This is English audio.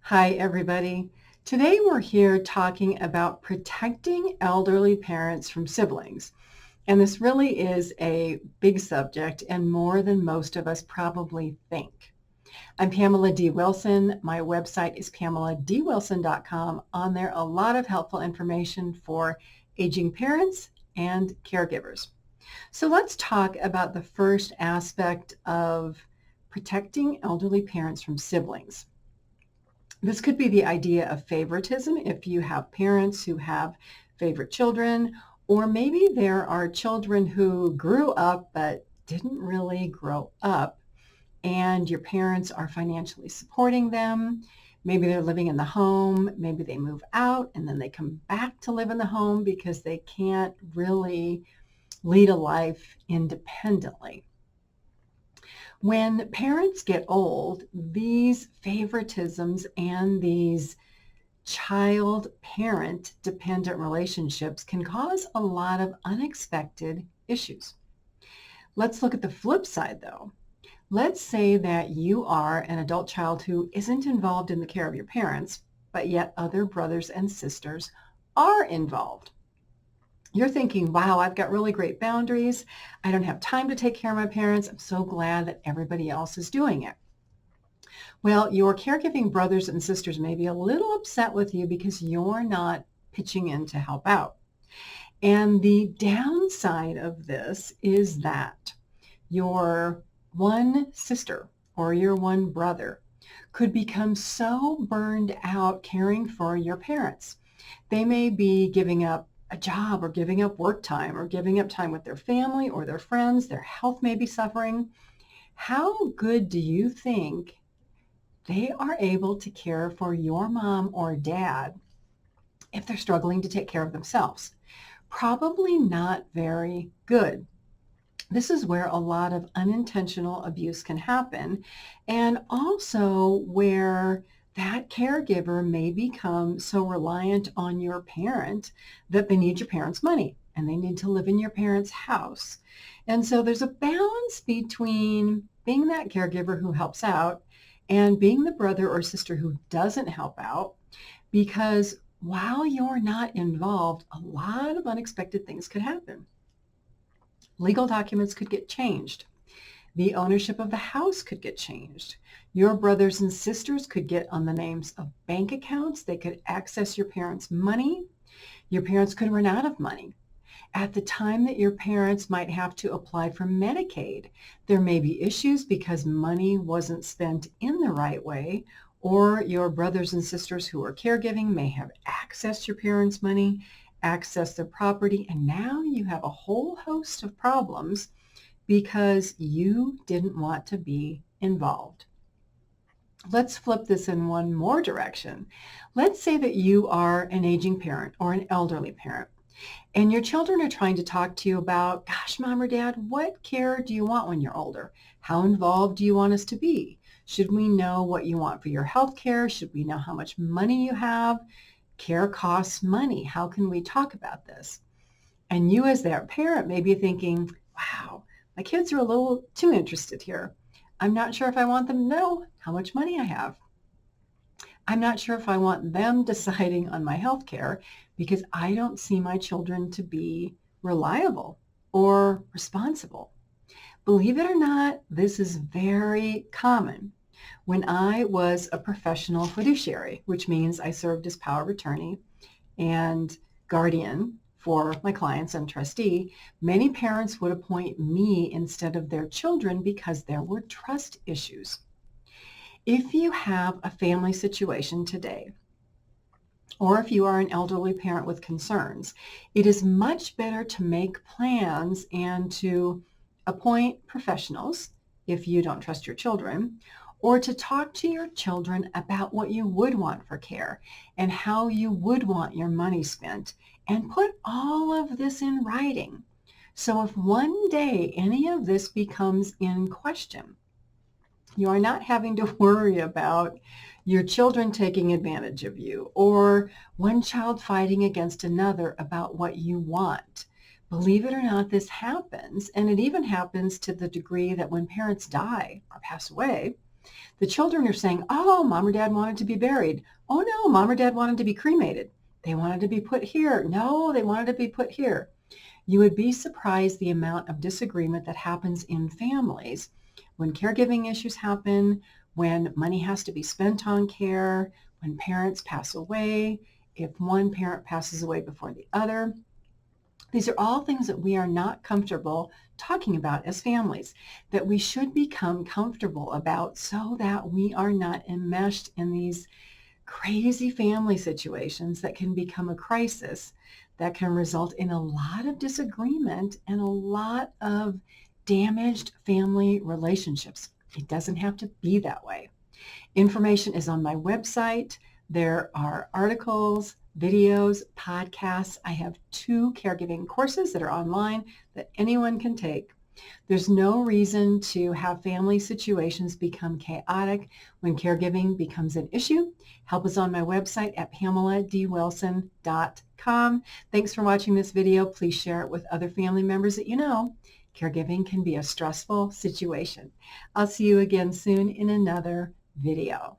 Hi, everybody. Today we're here talking about protecting elderly parents from siblings. And this really is a big subject and more than most of us probably think. I'm Pamela D Wilson. My website is pameladwilson.com. On there, a lot of helpful information for aging parents and caregivers. So let's talk about the first aspect of protecting elderly parents from siblings. This could be the idea of favoritism if you have parents who have favorite children, or maybe there are children who grew up but didn't really grow up, and your parents are financially supporting them. Maybe they're living in the home, maybe they move out and then they come back to live in the home because they can't really lead a life independently. When parents get old, these favoritisms and these child-parent dependent relationships can cause a lot of unexpected issues. Let's look at the flip side, though. Let's say that you are an adult child who isn't involved in the care of your parents, but yet other brothers and sisters are involved. You're thinking, wow, I've got really great boundaries. I don't have time to take care of my parents. I'm so glad that everybody else is doing it. Well, your caregiving brothers and sisters may be a little upset with you because you're not pitching in to help out. And the downside of this is that your one sister or your one brother could become so burned out caring for your parents. They may be giving up a job or giving up work time or giving up time with their family or their friends. Their health may be suffering. How good do you think they are able to care for your mom or dad if they're struggling to take care of themselves? Probably not very good. This is where a lot of unintentional abuse can happen, and also where that caregiver may become so reliant on your parent that they need your parent's money and they need to live in your parent's house. And so there's a balance between being that caregiver who helps out and being the brother or sister who doesn't help out, because while you're not involved, a lot of unexpected things could happen. Legal documents could get changed. The ownership of the house could get changed. Your brothers and sisters could get on the names of bank accounts. They could access your parents' money. Your parents could run out of money. At the time that your parents might have to apply for Medicaid, there may be issues because money wasn't spent in the right way, or your brothers and sisters who are caregiving may have accessed your parents' money, accessed their property, and now you have a whole host of problems because you didn't want to be involved. Let's flip this in one more direction. Let's say that you are an aging parent or an elderly parent, and your children are trying to talk to you about, gosh, mom or dad, what care do you want when you're older? How involved do you want us to be? Should we know what you want for your health care? Should we know how much money you have? Care costs money. How can we talk about this? And you as their parent may be thinking, wow, my kids are a little too interested here. I'm not sure if I want them to know how much money I have. I'm not sure if I want them deciding on my health care because I don't see my children to be reliable or responsible. Believe it or not, this is very common. When I was a professional fiduciary, which means I served as power of attorney and guardian for my clients and trustee, many parents would appoint me instead of their children because there were trust issues. If you have a family situation today, or if you are an elderly parent with concerns, it is much better to make plans and to appoint professionals if you don't trust your children, or to talk to your children about what you would want for care and how you would want your money spent, and put all of this in writing. So if one day any of this becomes in question, you are not having to worry about your children taking advantage of you or one child fighting against another about what you want. Believe it or not, this happens, and it even happens to the degree that when parents die or pass away, The children are saying, oh, mom or dad wanted to be buried. Oh no, mom or dad wanted to be cremated. They wanted to be put here. No, they wanted to be put here. You would be surprised the amount of disagreement that happens in families when caregiving issues happen, when money has to be spent on care, when parents pass away, if one parent passes away before the other. These are all things that we are not comfortable talking about as families, that we should become comfortable about so that we are not enmeshed in these crazy family situations that can become a crisis, that can result in a lot of disagreement and a lot of damaged family relationships. It doesn't have to be that way. Information is on my website. There are articles, videos, podcasts. I have 2 caregiving courses that are online that anyone can take. There's no reason to have family situations become chaotic when caregiving becomes an issue. Help is on my website at PamelaDWilson.com. Thanks for watching this video. Please share it with other family members that you know. Caregiving can be a stressful situation. I'll see you again soon in another video.